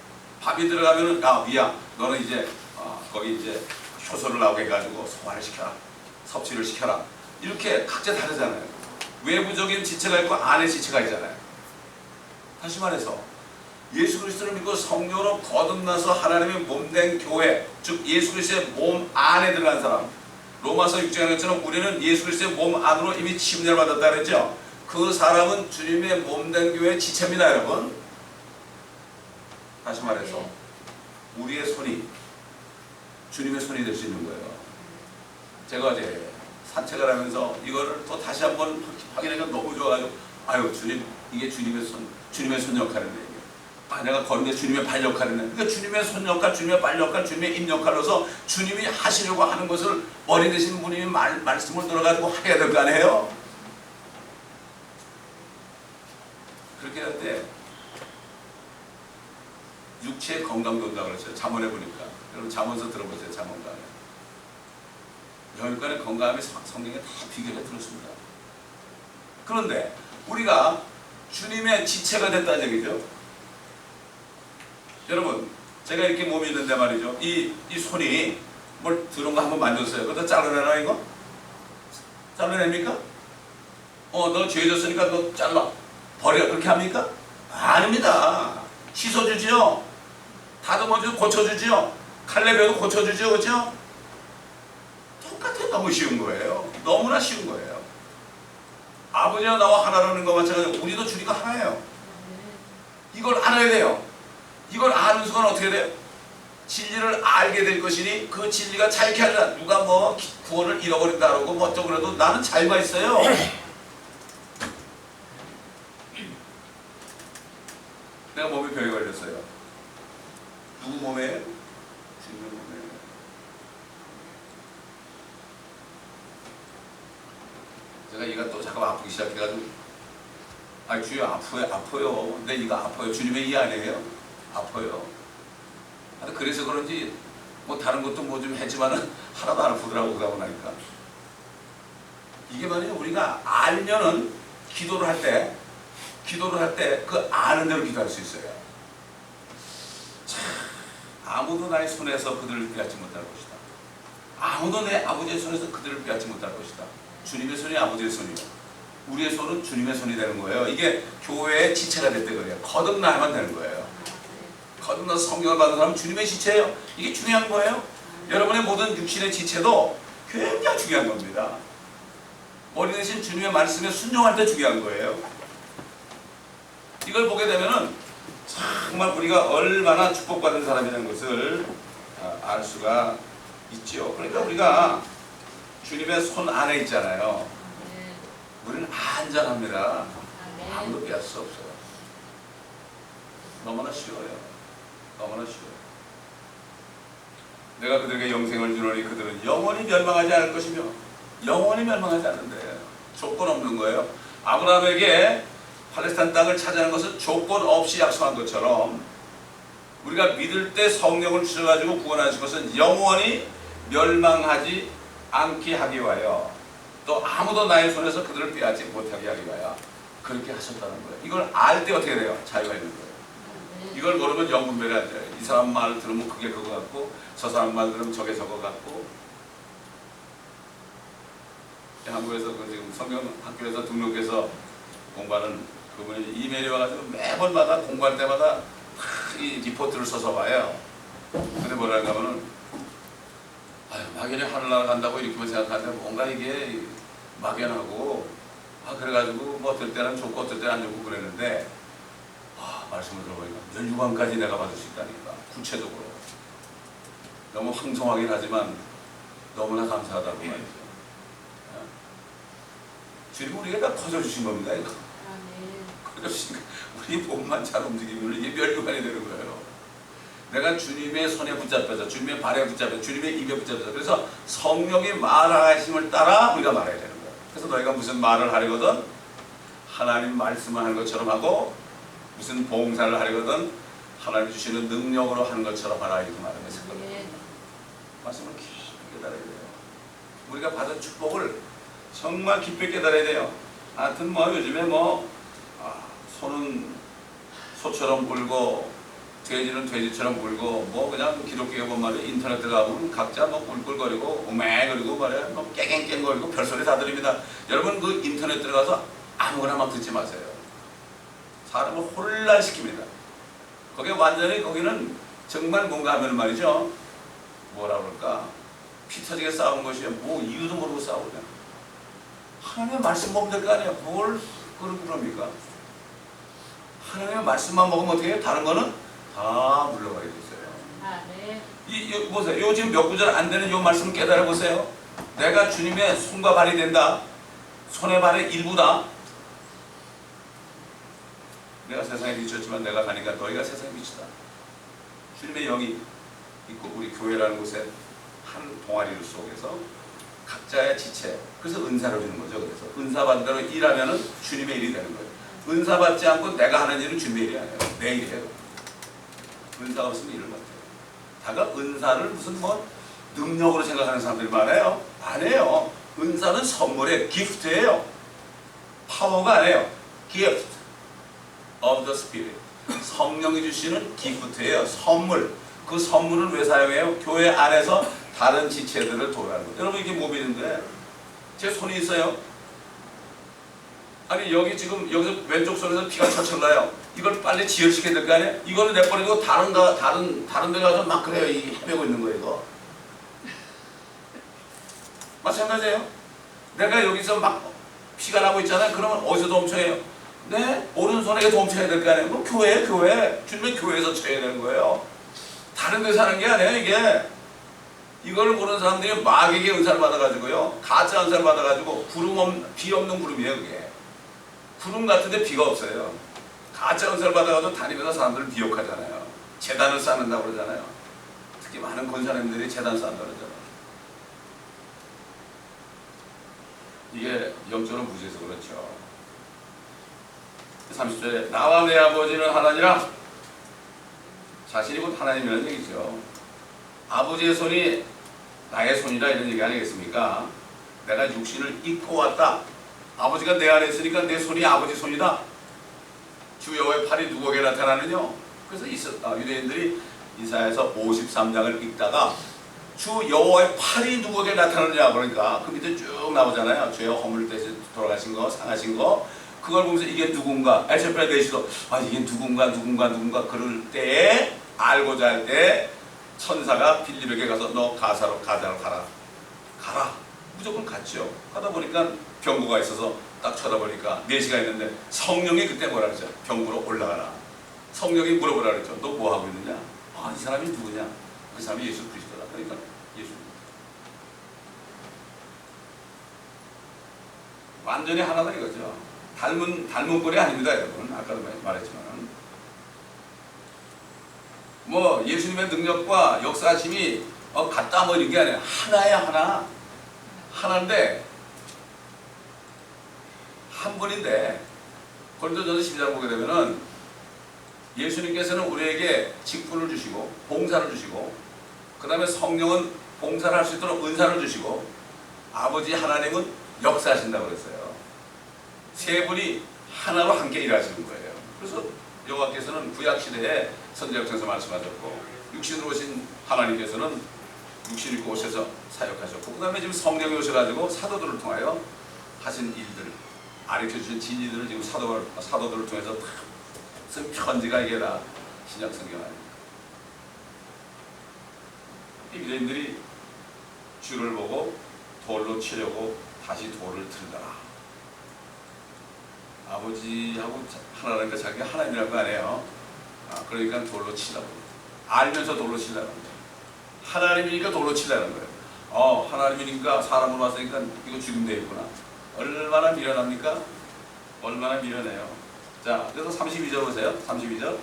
밥이 들어가면은 야 위야, 너는 이제 거기 이제 효소를 나오게 해가지고 소화를 시켜라, 섭취를 시켜라. 이렇게 각자 다르잖아요. 외부적인 지체가 있고 안의 지체가 있잖아요. 다시 말해서 예수 그리스도를 믿고 성령으로 거듭나서 하나님의 몸된 교회, 즉 예수 그리스도의 몸 안에 들어간 사람. 로마서 6장에 것처럼 우리는 예수 그리스도의 몸 안으로 이미 침례를 받았다 그랬죠. 그 사람은 주님의 몸된 교회의 지체입니다, 여러분. 다시 말해서 우리의 손이 주님의 손이 될 수 있는 거예요. 제가 어제 산책을 하면서 이거를 또 다시 한번 확인하니까 너무 좋아가지고, 아유 주님, 이게 주님의 손 역할인데, 내가 걷는데 주님의 발 역할이네. 그러니까 주님의 손 역할, 주님의 발 역할, 주님의 입 역할로서 주님이 하시려고 하는 것을 머리 되신 분이 말씀을 들어가지고 해야 될 거 아니에요? 그렇게 할 때 육체의 건강도 온다고 그랬어요. 잠언에 보니까. 여러분 잠언서 들어보세요. 잠언가에. 영육간의 건강함이 성경에 다 비교해 들었습니다. 그런데 우리가 주님의 지체가 됐다는 얘기죠. 여러분, 제가 이렇게 몸이 있는데 말이죠. 이 손이 뭘 들은 거 한번 만졌어요. 그러다 잘라내나 이거? 잘라냅니까? 너 죄졌으니까 너 잘라 버려 그렇게 합니까? 아닙니다. 씻어주지요. 다듬어주고 고쳐주지요. 칼내 베어도 고쳐주지요. 그렇죠? 똑같아. 너무 쉬운 거예요. 너무나 쉬운 거예요. 아버지와 나와 하나라는 것 마찬가지로 우리도 주님과 하나예요. 이걸 알아야 돼요. 이걸 아는 순간 어떻게 돼요? 진리를 알게 될 것이니 그 진리가 자유케 하리라. 누가 뭐 구원을 잃어버린다 그러고 뭐 어쩌고 그래도 나는 자유가 있어요. 내가 몸에 병이 걸렸어요. 누구 몸에? 주님의 몸에. 제가 이가 또 잠깐 아프기 시작해가지고 아니 주여 아파요. 근데 이가 아파요. 주님의 이 아니에요? 아파요. 그래서 그런지 뭐 다른 것도 뭐 좀 했지만은 하나도 안 아프더라고 그러고 나니까. 이게 말이에요. 우리가 알면은 기도를 할 때 그 아는 대로 기도할 수 있어요. 참, 아무도 나의 손에서 그들을 빼앗지 못할 것이다. 아무도 내 아버지의 손에서 그들을 빼앗지 못할 것이다. 주님의 손이 아버지의 손이요. 우리의 손은 주님의 손이 되는 거예요. 이게 교회의 지체가 될 때 그래요. 거듭나야만 되는 거예요. 거듭나서 성령을 받는 사람은 주님의 지체예요. 이게 중요한 거예요. 여러분의 모든 육신의 지체도 굉장히 중요한 겁니다. 머리 대신 주님의 말씀에 순종할 때 중요한 거예요. 이걸 보게 되면은 정말 우리가 얼마나 축복받은 사람이라는 것을 알 수가 있죠. 그러니까 우리가 주님의 손 안에 있잖아요. 우리는 안전합니다. 아무도 빼앗을 수 없어요. 너무나 쉬워요. 너무나 쉬워요. 내가 그들에게 영생을 주노니 그들은 영원히 멸망하지 않을 것이며 영원히 멸망하지 않는데 조건 없는 거예요. 아브라함에게 팔레스타인 땅을 차지하는 것은 조건 없이 약속한 것처럼 우리가 믿을 때 성령을 주셔가지고 구원하신 것은 영원히 멸망하지 않게 하기 위하여 또 아무도 나의 손에서 그들을 빼앗지 못하게 하기 위하여 그렇게 하셨다는 거예요. 이걸 알 때 어떻게 돼요? 자유가 있는 거예요. 이걸 모르면 영분별이 안 돼요. 이 사람 말을 들으면 그게 그거 같고 저 사람 말 들으면 저게 저거 같고. 한국에서 그 지금 성경 학교에서 등록해서 공부하는 그분이 이메일이 와가지고 매번마다 공부할 때마다 이 리포트를 써서 봐요. 근데 뭐라고 하면은 막연히 하늘나라 간다고 이렇게만 생각하는데 뭔가 이게 막연하고 그래가지고 뭐 어떨 때는 좋고 어떨 때는 안 좋고 그랬는데 말씀을 들어보니까 멸류관까지 내가 받을 수 있다니까. 구체적으로 너무 황송하긴 하지만 너무나 감사하다고 말이죠. 주님 우리가 다 퍼져주신 겁니다. 이거 그러시니까 우리 몸만 잘 움직이면 이게 멸류관이 되는 거예요. 내가 주님의 손에 붙잡혀서 주님의 발에 붙잡혀서 주님의 입에 붙잡혀서 그래서 성령의 말하심을 따라 우리가 말해야 되는 거예요. 그래서 너희가 무슨 말을 하려거든 하나님 말씀을 하는 것처럼 하고 무슨 봉사를 하려거든 하나님 주시는 능력으로 하는 것처럼 하라 이렇게 말하는 거예요. 말씀을 깊이 깨달아야 돼요. 우리가 받은 축복을 정말 깊이 깨달아야 돼요. 하여튼 뭐 요즘에 소는 소처럼 굴고 돼지는 돼지처럼 굴고 뭐 그냥 기독교에 보면 말이야 인터넷 들어가면 각자 뭐 꿀꿀거리고 오맹거리고 말이야 뭐 깨갱깽거리고 별소리 다 들립니다. 여러분 그 인터넷 들어가서 아무거나 막 듣지 마세요. 사람을 혼란시킵니다. 거기에 완전히 거기는 정말 뭔가 하면 말이죠. 뭐라 그럴까 피 터지게 싸우는 것이 뭐 이유도 모르고 싸우냐. 하나님의 말씀 먹으면 될 거 아니야. 뭘 그럽니까? 하나님의 말씀만 먹으면 어떻게 해요? 다른 거는 다 물러가게 됐어요. 네. 보세요. 요 지금 몇 구절 안 되는 요 말씀 깨달아 보세요. 내가 주님의 손과 발이 된다. 손의 발의 일부다. 내가 세상에 비쳤지만 내가 가니까 너희가 세상에 비치다. 주님의 영이 있고 우리 교회라는 곳에 한 동아리 속에서 각자의 지체, 그래서 은사를 주는 거죠. 그래서 은사 받은 대로 일하면은 주님의 일이 되는 거예요. 은사 받지 않고 내가 하는 일은 주님의 일이 아니에요. 내 일이에요. 은사가 없으면 일을 못해요. 다가 은사를 무슨 뭐 능력으로 생각하는 사람들이 많아요. 아니에요. 은사는 선물의 기프트예요. 파워가 아니에요. gift of the spirit. 성령이 주시는 기프트예요. 선물. 그 선물을 왜 사용해요? 교회 안에서 다른 지체들을 도라는 것. 여러분 이게 몸이는데 제 손이 있어요. 아니 여기 지금 여기서 왼쪽 손에서 피가 철철 나요. 이걸 빨리 지혈시켜야 될 거 아니에요? 이거를 내버리고 다른 데 가서 막 그래요. 이 헤매고 있는 거예요. 이거. 마찬가지예요. 내가 여기서 막 피가 나고 있잖아요. 그러면 어디서 도움쳐요? 네? 오른손에 도움쳐야 될 거 아니에요? 그럼 교회. 주님의 교회에서 쳐야 되는 거예요. 다른 데서 하는 게 아니에요. 이게. 이걸 보는 사람들이 마귀에게 은사를 받아가지고요. 가짜 은사를 받아가지고 비 없는 구름이에요. 그게. 구름 같은데 비가 없어요. 가짜 은사를 받아가지고 다니면서 사람들을 미혹하잖아요. 재단을 쌓는다고 그러잖아요. 특히 많은 권사님들이 재단 쌓는다고 그러잖아요. 이게 영적으로 무지해서 그렇죠. 30절에 나와 내 아버지는 하나니라. 자신이 곧 하나님이라는 얘기죠. 아버지의 손이 나의 손이다 이런 얘기 아니겠습니까? 내가 육신을 입고 왔다. 아버지가 내 안에 있으니까 내 손이 아버지 손이다. 주 여호와의 팔이 누구에게 나타나느냐? 그래서 유대인들이 이사야서 53장을 읽다가 주 여호와의 팔이 누구에게 나타나느냐 그러니까 그 밑에 쭉 나오잖아요. 죄와 허물 때문에 돌아가신 거, 상하신 거. 그걸 보면서 이게 누군가 에스겔 내시도 이게 누군가 그럴 때에 알고자 할 때 천사가 빌립에게 가서 너 가사로 가라. 무조건 갔죠. 가다 보니까 병구가 있어서 딱 쳐다보니까 4시가 있는데 성령이 그때 뭐라 그랬죠? 병구로 올라가라. 성령이 물어보라 그랬죠. 너 뭐 하고 있느냐? 이 사람이 누구냐? 그 사람이 예수 그리스도다. 그러니까 예수. 완전히 하나다 이거죠. 닮은 꼴이 아닙니다, 여러분. 아까도 말했지만. 뭐 예수님의 능력과 역사하심이 같다 뭐 이런 게 아니라 하나야. 하나인데 한 분인데 고린도전서 12장 보게 되면은 예수님께서는 우리에게 직분을 주시고 봉사를 주시고 그 다음에 성령은 봉사를 할 수 있도록 은사를 주시고 아버지 하나님은 역사하신다고 그랬어요. 세 분이 하나로 함께 일하시는 거예요. 그래서 여호와께서는 구약시대에 선지자에서 말씀하셨고 육신으로 오신 하나님께서는 육신 입고 오셔서 사역하셨고 그 다음에 지금 성령이 오셔가지고 사도들을 통하여 하신 일들 가르쳐주신 진리들을 지금 사도들을 통해서 다 쓴 편지가 이게 다 신약 성경 아닙니까? 이 유대인들이 주를 보고 돌로 치려고 다시 돌을 들더라. 아버지하고 하나라니까 자기가 하나님이라는 거 아니에요. 그러니까 돌로 치라고. 알면서 돌로 치려는 거예요. 하나님이니까 돌로 치려는 거예요. 하나님이니까 사람으로 왔으니까 이거 죽으면 되겠구나. 얼마나 미련합니까? 얼마나 미련해요. 자, 그래서 32절 보세요. 32절.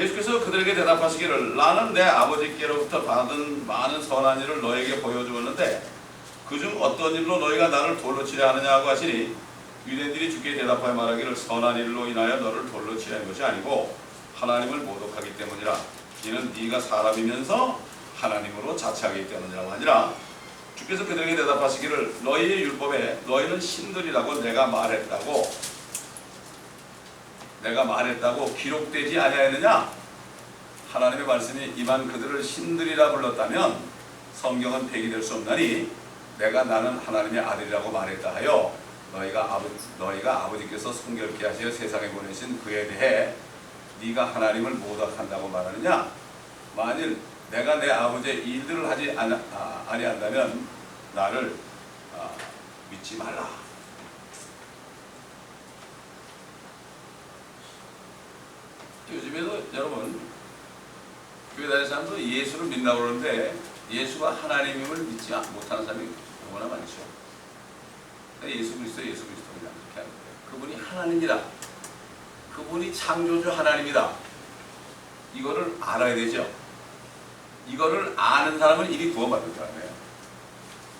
예수께서 그들에게 대답하시기를 나는 내 아버지께로부터 받은 많은 선한 일을 너에게 보여주었는데 그중 어떤 일로 너희가 나를 돌로 치려 하느냐고 하시니 유대인들이 주께 대답하여 말하기를 선한 일로 인하여 너를 돌로 치려 한 것이 아니고 하나님을 모독하기 때문이라. 이는 네가 사람이면서 하나님으로 자처하기 때문이라고 하니라. 주께서 그들에게 대답하시기를 너희의 율법에 너희는 신들이라고 내가 말했다고 기록되지 아니하였느냐? 하나님의 말씀이 이만 그들을 신들이라 불렀다면 성경은 폐기될 수 없나니 내가 나는 하나님의 아들이라고 말했다 하여 너희가 아버지께서 성결케 하시어 세상에 보내신 그에 대해 네가 하나님을 모독한다고 말하느냐? 만일 내가 내 아버지의 일들을 하지 아니한다면 나를 믿지 말라. 요즘에도 여러분 교회 다니는 사람도 예수를 믿는다고 그러는데 예수가 하나님임을 믿지 못하는 사람이 너무나 많죠. 예수 그리스도 그냥 그렇게 하는 거예요. 그분이 하나님이다. 그분이 창조주 하나님이다. 이거를 알아야 되죠. 이거를 아는 사람은 이미 구원받은 사람이에요.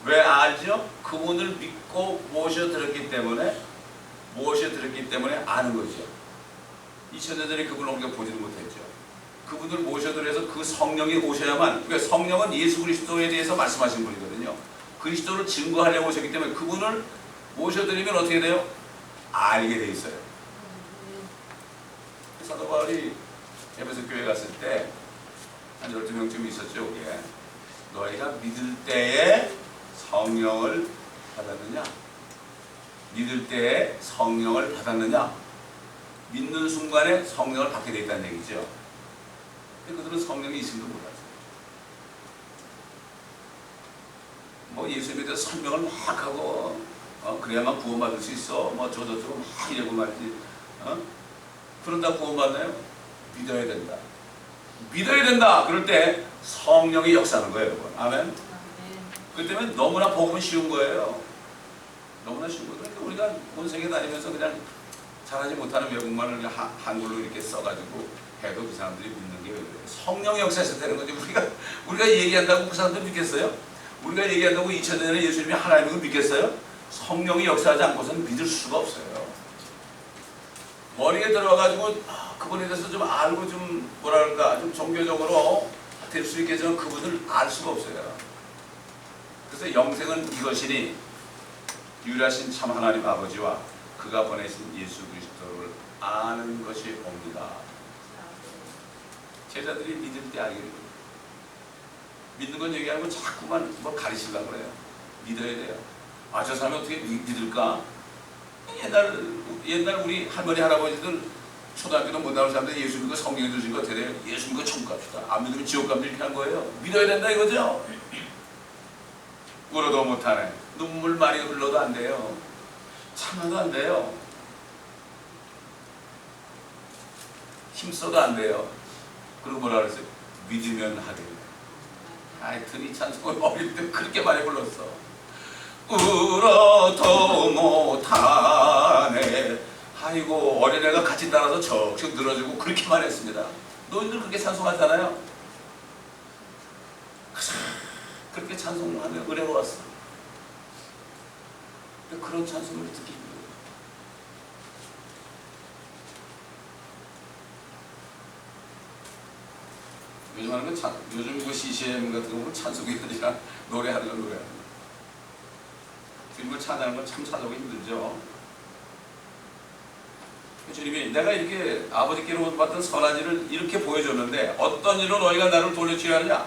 왜 알죠? 그분을 믿고 모셔들었기 때문에 아는 거죠. 2000년 전에 그분을 우리가 보지는 못했죠. 그분을 모셔들여서 그 성령이 오셔야만, 그러니까 성령은 예수 그리스도에 대해서 말씀하신 분이거든요. 그리스도를 증거하려고 오셨기 때문에 그분을 모셔드리면 어떻게 돼요? 알게 돼 있어요. 사도 바울이 에베소 교회 갔을 때 한 12명쯤 있었죠. 여기에. 너희가 믿을 때에 성령을 받았느냐? 믿을 때에 성령을 받았느냐? 믿는 순간에 성령을 받게 돼 있다는 얘기죠. 근데 그들은 성령이 있음도 몰랐어요. 뭐 예수 믿어 설명을 막 하고 그래야만 구원받을 수 있어. 뭐 저저저고 막 이러고 말이지. 그런다 구원받나요? 믿어야 된다. 믿어야 된다. 그럴 때 성령이 역사하는 거예요, 여러분. 아멘. 그 때문에 너무나 복음은 쉬운 거예요. 너무나 쉬운 거예요. 그러니까 우리가 온 세계 다니면서 그냥 잘하지 못하는 외국말을 한글로 이렇게 써가지고 해도 그 사람들이 믿는 게 왜 그래요? 성령의 역사에서 되는 거지. 우리가 얘기한다고 그 사람들 믿겠어요? 우리가 얘기한다고 2000년에 예수님이 하나님을 믿겠어요? 성령이 역사하지 않고서는 믿을 수가 없어요. 머리에 들어가지고 그분에 대해서 좀 알고 좀 뭐랄까 좀 종교적으로 될 수 있게 좀 그분을 알 수가 없어요. 그래서 영생은 이것이니 유일하신 참 하나님 아버지와 그가 보내신 예수 그리스도를 아는 것이 옵니다. 제자들이 믿을 때 알게 돼요. 믿는 건 얘기하고 자꾸만 뭘 가르치려고 그래요. 믿어야 돼요. 아, 저 사람이 어떻게 믿을까? 옛날 우리 할머니 할아버지들 초등학교도 못 나올 사람들 예수 믿고 성경 주신 거 어떻게 돼요? 예수 믿고 천국 갑시다. 안 믿으면 지옥 갑니다. 이렇게 한 거예요. 믿어야 된다 이거죠. 울어도 못하네. 눈물 많이 흘러도 안 돼요. 참아도 안 돼요. 힘써도 안 돼요. 그리고 뭐라 그랬어요? 믿으면 하리라. 하여튼 이 찬송을 어릴 때 그렇게 많이 불렀어. 울어도 못하네. 아이고 어린애가 같이 따라서 척척 늘어지고 그렇게만 했습니다. 너희들 그렇게 찬송하잖아요. 그렇게 찬송하면 어려웠어. 그런 찬송을 듣기 힘들어요. 요즘 하는 건 요즘 그 CCM 같은 거 보면 찬송이 아니라 노래하는 건 노래하는 거. 주님을 찬양하는 건 참 찾아오기 힘들죠. 주님이 내가 이렇게 아버지께로 받던 선한 일을 이렇게 보여줬는데 어떤 일로 너희가 나를 돌려치려 하느냐?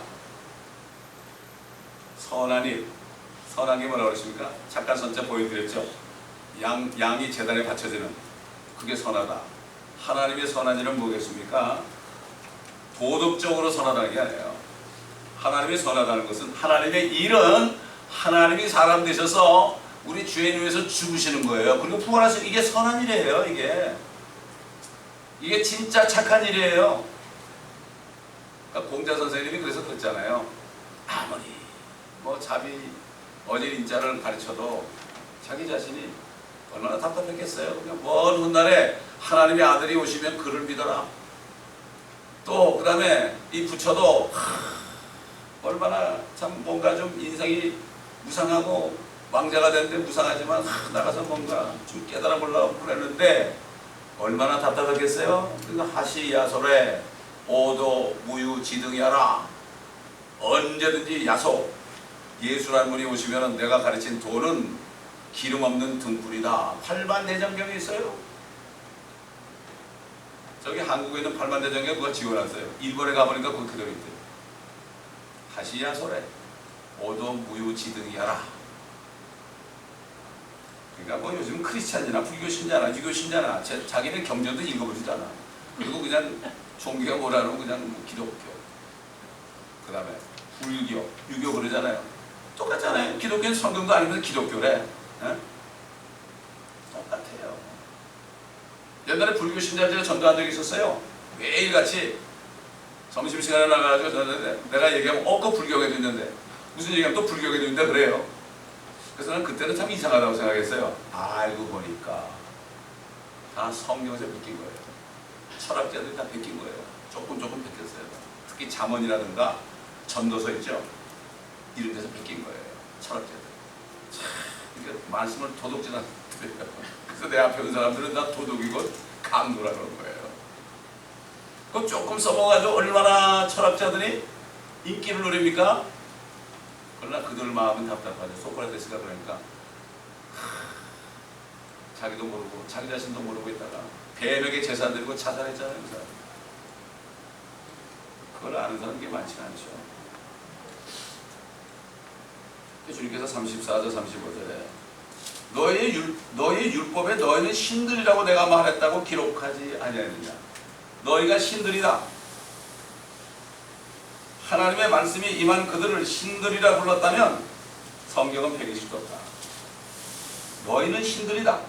선한 일. 선한 게 뭐라고 그러십니까? 잠깐 선자 보여드렸죠. 양이 제단에 바쳐지는 그게 선하다. 하나님의 선한 일은 뭐겠습니까? 도덕적으로 선하다는 게 아니에요. 하나님의 선하다는 것은 하나님의 일은 하나님이 사람 되셔서 우리 죄인 위해서 죽으시는 거예요. 그리고 부활하시는 이게 선한 일이에요. 이게 진짜 착한 일이에요. 그러니까 공자 선생님이 그래서 그랬잖아요. 아무리 뭐 자비 어질 인자를 가르쳐도 자기 자신이 얼마나 답답했겠어요. 그냥 먼 훗날에 하나님의 아들이 오시면 그를 믿어라. 또 그 다음에 이 부처도 얼마나 참 뭔가 좀 인생이 무상하고 왕자가 됐는데 무상하지만 나가서 뭔가 좀 깨달아 보려고 그랬는데 얼마나 답답했겠어요. 그러니까 하시야설에 오도 무유지등이하라. 언제든지 야소 예수라는 분이 오시면 내가 가르친 도는 기름 없는 등불이다. 팔만대장경이 있어요. 저기 한국에 있는 팔만대장경 누가 지어놨어요. 일본에 가보니까 그거 그대로 있대요. 하시야설에 오도 무유지등이하라. 그러니까 뭐 요즘 크리스찬이나 불교 신자나 유교 신자나 자기네 경전도 읽어보지도 않아. 그리고 그냥 종교가 뭐라는 그냥 기독교, 그 다음에 불교, 유교 그러잖아요. 똑같잖아요. 기독교는 성경도 아니면서 기독교래. 에? 똑같아요. 옛날에 불교 신자들이 전도한 적이 있었어요. 매일같이 점심시간에 나가가지고 내가 얘기하면 그 불교에도 있는데 무슨 얘기하면 또 불교에도 있는데 그래요. 그래서 나는 그때는 참 이상하다고 생각했어요. 알고 보니까 다 성경에서 베낀 거예요. 철학자들이 다 베낀 거예요. 조금 베꼈어요. 특히 잠언이라든가 전도서 있죠. 이런 데서 베낀 거예요. 철학자들. 참, 그러니까 말씀을 도둑질 않는 거예요. 그래서 내 앞에 온 사람들은 다 도둑이고 강도라 그런 거예요. 그거 조금 써먹어가지고 얼마나 철학자들이 인기를 누립니까? 그러나 그들 마음은 답답하죠. 소크라테스가 그러니까 자기도 모르고 자기 자신도 모르고 있다가 배에게 재산 들고 자살했잖아요. 그 사람. 그걸 아는 사람이 게 많지는 않죠. 주님께서 34절 35절에 너희의 율법에 너희는 신들이라고 내가 말했다고 기록하지 아니하느냐. 너희가 신들이다. 하나님의 말씀이 임한 그들을 신들이라 불렀다면 성경은 폐기할 수도 없다. 너희는 신들이다.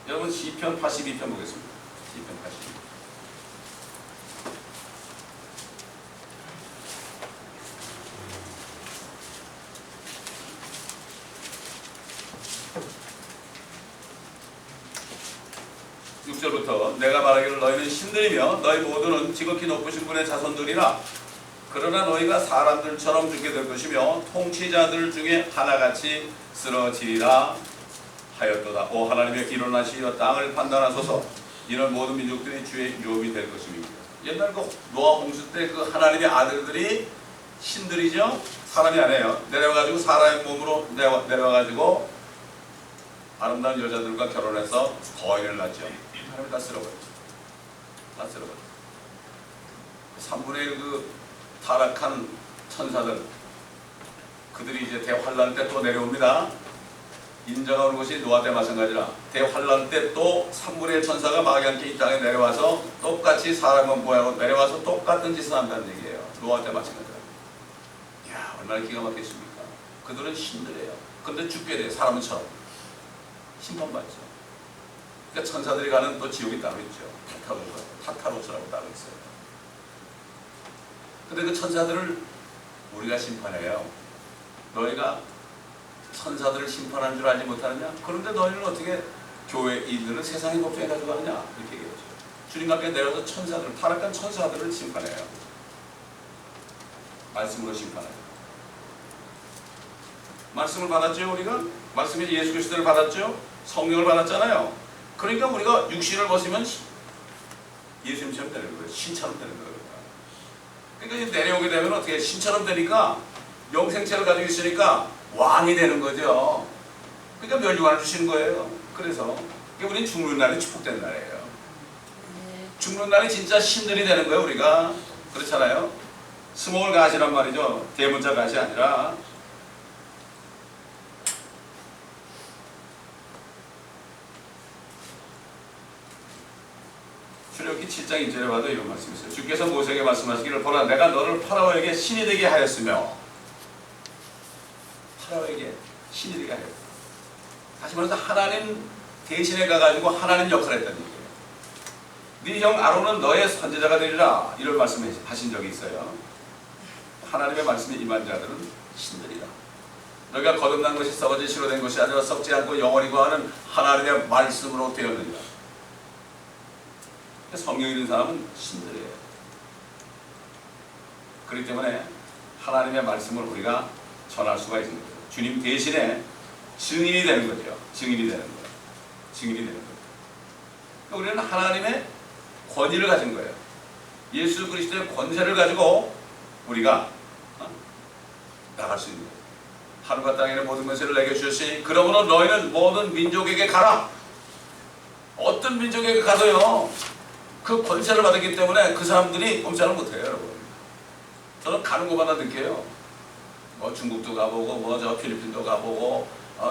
여러분 시편 82편 보겠습니다. 시편 82편. 부터 내가 말하기를 너희는 신들이며 너희 모두는 지극히 높으신 분의 자손들이라. 그러나 너희가 사람들처럼 죽게 될 것이며 통치자들 중에 하나같이 쓰러지리라 하였도다. 오 하나님의 기론하시어 땅을 판단하소서. 이는 모든 민족들이 주의 유업이 될 것입니다. 옛날 그 노아 홍수 때 그 하나님의 아들들이 신들이죠. 사람이 아니에요. 내려가지고 사람의 몸으로 내려가지고 아름다운 여자들과 결혼해서 거인을 낳죠. 하나님이 다 쓸어버렸죠. 다 쓸어버렸죠. 3분의 1 그 타락한 천사들, 그들이 이제 대환란 때 또 내려옵니다. 인정하는 것이 노아 때 마찬가지라. 대환란 때 또 3분의 1 천사가 마귀한테 이 땅에 내려와서 똑같이 사람은 모양으로 내려와서 똑같은 짓을 한다는 얘기예요. 노아 때 마찬가지라. 이야, 얼마나 기가 막히십니까? 그들은 신들이에요. 근데 죽게 돼요. 사람처럼. 심판받죠. 그러니까 천사들이 가는 또 지옥이 따로 있죠. 타타로스라고 따로 있어요. 근데 그 천사들을 우리가 심판해요. 너희가 천사들을 심판하는 줄 알지 못하느냐? 그런데 너희는 어떻게 교회 이들을 세상의 법정에 가져가느냐? 이렇게 얘기하죠. 주님과 함께 내려서 천사들, 타락한 천사들을 심판해요. 말씀으로 심판해요. 말씀을 받았죠, 우리가? 말씀이 예수 그리스도를 받았죠? 성령을 받았잖아요. 그러니까 우리가 육신을 벗으면 예수님처럼 되는 거예요. 신처럼 되는 거예요. 그러니까 내려오게 되면 어떻게 신처럼 되니까 영생체를 가지고 있으니까 왕이 되는 거죠. 그러니까 멸류관을 주시는 거예요. 그래서 우리는 죽는 날이 축복된 날이에요. 죽는 날이 진짜 신들이 되는 거예요. 우리가 그렇잖아요. 스몰 가시란 말이죠. 대문자 가시 아니라. 출애굽기 7장 1절에 봐도 이런 말씀이 있어요. 주께서 모세에게 말씀하시기를 보라 내가 너를 파라오에게 신이 되게 하였으며. 파라오에게 신이 되게 하였다. 다시 말해서 하나님 대신에 가가지고 하나님 역할을 했다는 얘기예요. 네 형 아론은 너의 선지자가 되리라 이런 말씀을 하신 적이 있어요. 하나님의 말씀이 임한 자들은 신들이다. 너희가 거듭난 것이 썩어진 시로 된 것이 아니라 썩지 않고 영원히 거하는 하나님의 말씀으로 되었느니라. 성령 있는 사람은 신들이에요. 그렇기 때문에 하나님의 말씀을 우리가 전할 수가 있는 거죠. 주님 대신에 증인이 되는 거죠. 증인이 되는 거예요. 증인이 되는 거예요. 우리는 하나님의 권위를 가진 거예요. 예수 그리스도의 권세를 가지고 우리가 나갈 수 있는 거예요. 하늘과 땅에 있는 모든 것을 내게 주셨으니 그러므로 너희는 모든 민족에게 가라. 어떤 민족에게 가도요. 그 권세를 받았기 때문에 그 사람들이 꼼짝을 못해요, 여러분. 저는 가는 곳마다 느껴요. 뭐 중국도 가보고, 뭐 저 필리핀도 가보고,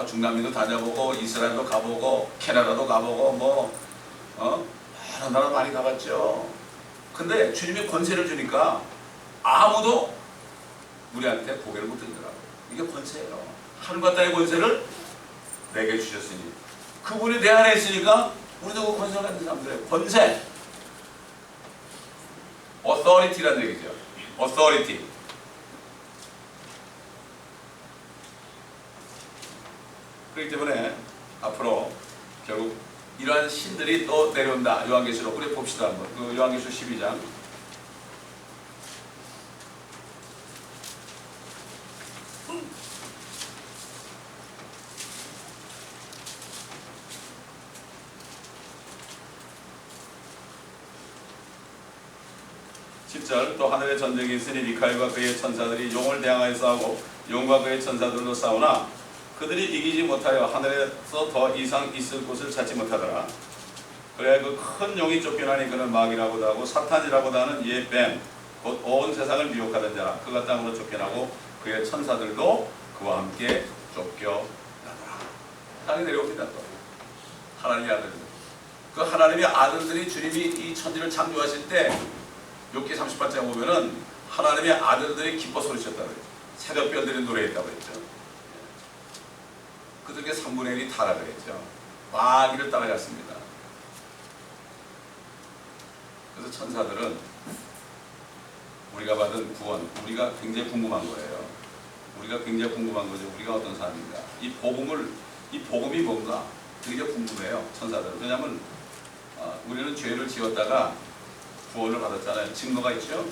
중남미도 다녀보고, 이스라엘도 가보고, 캐나다도 가보고, 여러 나라 많이 가봤죠. 근데 주님이 권세를 주니까 아무도 우리한테 고개를 못 들더라고요. 이게 권세예요. 하늘과 땅의 권세를 내게 주셨으니 그분이 내 안에 있으니까 우리도 그 권세를 가진 사람들이에요. 권세. authority라는 얘기죠. authority. 그렇기 때문에 앞으로 결국 이러한 신들이 또 내려온다. 요한계시록 우리 봅시다 한번. 그 요한계시록 12장. 또 하늘에 전쟁이 있으니 미카엘과 그의 천사들이 용을 대항하여 싸우고 용과 그의 천사들로 싸우나 그들이 이기지 못하여 하늘에서 더 이상 있을 곳을 찾지 못하더라. 그래 그 큰 용이 쫓겨나니 그는 마귀라고도 하고 사탄이라고도 하는 이의 뱀 곧 온 세상을 미혹하던 자라. 그가 땅으로 쫓겨나고 그의 천사들도 그와 함께 쫓겨나더라. 땅에 내려옵니다. 또 하나님의 아들들. 그 하나님의 아들들이 주님이 이 천지를 창조하실 때 욥기 38장 보면은 하나님의 아들들이 기뻐 소리쳤다고 그랬죠. 새벽별들이 노래했다고 그랬죠. 그들에게 3분의 1이 타라 그랬죠. 마귀를 따라갔습니다. 그래서 천사들은 우리가 받은 구원, 우리가 굉장히 궁금한 거예요. 우리가 굉장히 궁금한 거죠. 우리가 어떤 사람인가. 이 복음이 뭔가 되게 궁금해요. 천사들은. 왜냐하면 우리는 죄를 지었다가 구원을 받았잖아요. 증거가 있죠.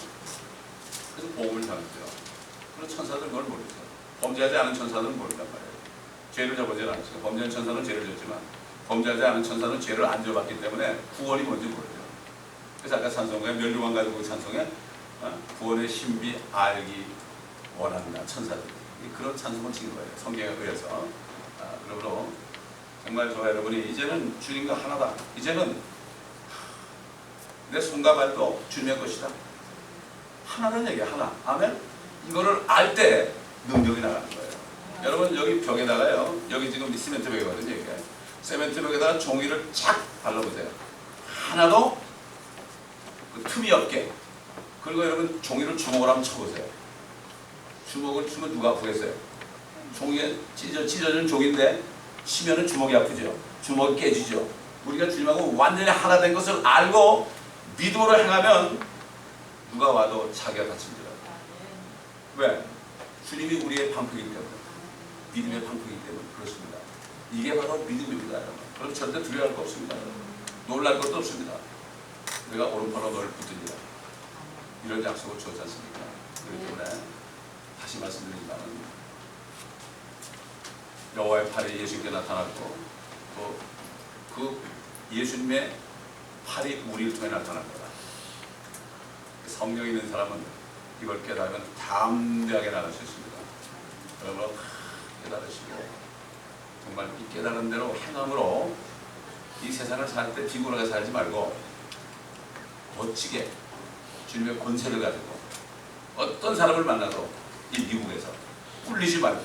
그래서 복음을 전했죠. 그리고 천사들은 그걸 모르죠. 범죄하지 않은 천사들은 모른단 말이에요. 죄를 져보지 않았어요. 범죄한 천사는 죄를 졌지만 범죄하지 않은 천사는 죄를 안 져봤기 때문에 구원이 뭔지 모르죠. 그래서 아까 찬송에 멸류관 가지고 찬송에 구원의 신비 알기 원합니다. 천사들. 그런 찬송을 지은 거예요. 성경에 의해서. 그러므로 정말 저와 여러분이 이제는 주님과 하나다. 이제는 내 손과 발도 주님의 것이다. 하나는 얘기야. 하나. 아멘. 이거를 알 때 능력이 나가는 거예요. 여러분 여기 벽에다가요. 여기 지금 시멘트 벽이거든요. 이게. 시멘트 벽에다가 종이를 착 발라보세요. 하나도 그 틈이 없게. 그리고 여러분 종이를 주먹으로 한번 쳐보세요. 주먹을 치면 누가 아프겠어요? 종이에 찢어진 종인데 치면은 주먹이 아프죠. 주먹이 깨지죠. 우리가 주님하고 완전히 하나 된 것을 알고 믿음으로 행하면 누가 와도 자기가 다칩니다. 왜? 주님이 우리의 방패이기 때문에, 믿음의 방패이기 때문에 그렇습니다. 이게 바로 믿음입니다. 그럼 절대 두려워할 거 없습니다. 놀랄 것도 없습니다. 내가 오른팔로 너를 붙으리라. 이런 약속을 주었지 않습니까? 그렇기 때문에 다시 말씀드리지만 여호와의 팔이 예수님께 나타났고 또 그 예수님의 팔이 우리를 통해 나타난 거다. 성령이 있는 사람은 이걸 깨달으면 담대하게 나갈 수 있습니다. 여러분 깨달으시고 정말 이 깨달은 대로 행함으로 이 세상을 살 때 비굴하게 살지 말고 멋지게 주님의 권세를 가지고 어떤 사람을 만나도 이 미국에서 꿀리지 말고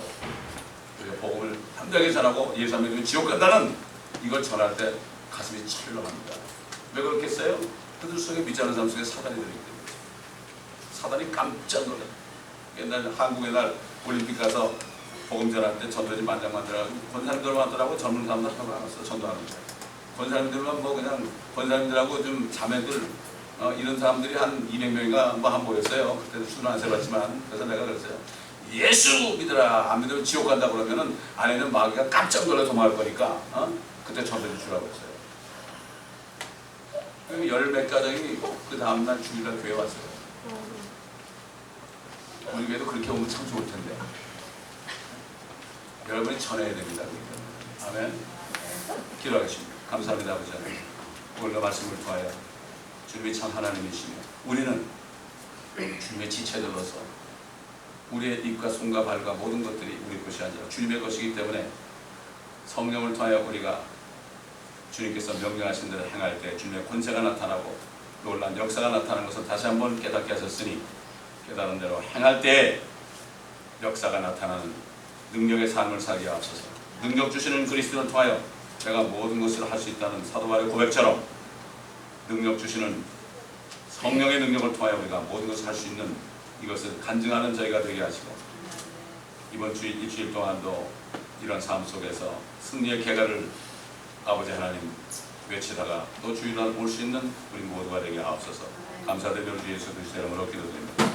우리가 복음을 담대하게 전하고 예수 안 믿으면 지옥 간다는 이걸 전할 때 가슴이 철렁합니다. 왜 그렇겠어요? 그들 속에 믿지 않는 사람 속에 사단이 들어있기 때문에 사단이 깜짝 놀라요. 옛날 한국에 날 올림픽 가서 복음 전할 때 전도지 만장만장하고 권사님들만 하더라고. 젊은 사람들 하고 나왔어. 전도하는 거예요. 권사님들만 뭐 그냥 권사님들하고 좀 자매들 이런 사람들이 한 200명인가 뭐 한 모였어요. 그때도 술은 안 세봤지만. 그래서 내가 그랬어요. 예수 믿으라. 안 믿으면 지옥 간다 그러면은 안에는 마귀가 깜짝 놀라 도망갈 거니까 그때 전도지 주라고 했어요. 열 몇 가정이 그 다음날 주일날 교회 왔어요. 우리 교회도 그렇게 오면 참 좋을 텐데. 여러분이 전해야 됩니다. 아멘. 기도하겠습니다. 감사합니다, 아버지 하나님. 오늘과 말씀을 통하여 주님이 참 하나님이시며 우리는 주님의 지체들로서 우리의 입과 손과 발과 모든 것들이 우리 것이 아니라 주님의 것이기 때문에 성령을 통하여 우리가 주님께서 명령하신 대로 행할 때 주님의 권세가 나타나고 놀라운 역사가 나타나는 것을 다시 한번 깨닫게 하셨으니 깨달은 대로 행할 때 역사가 나타나는 능력의 삶을 살게 하옵소서. 능력 주시는 그리스도를 통하여 내가 모든 것을 할 수 있다는 사도 바울의 고백처럼 능력 주시는 성령의 능력을 통하여 우리가 모든 것을 할 수 있는 이것을 간증하는 저희가 되게 하시고 이번 주일 일주일 동안도 이런 삶 속에서 승리의 계가를 아버지 하나님 외치다가 또 주일날 올 수 있는 우리 모두가 되게 하옵소서. 감사드리며 주 예수 그리스도의 이름으로 기도드립니다.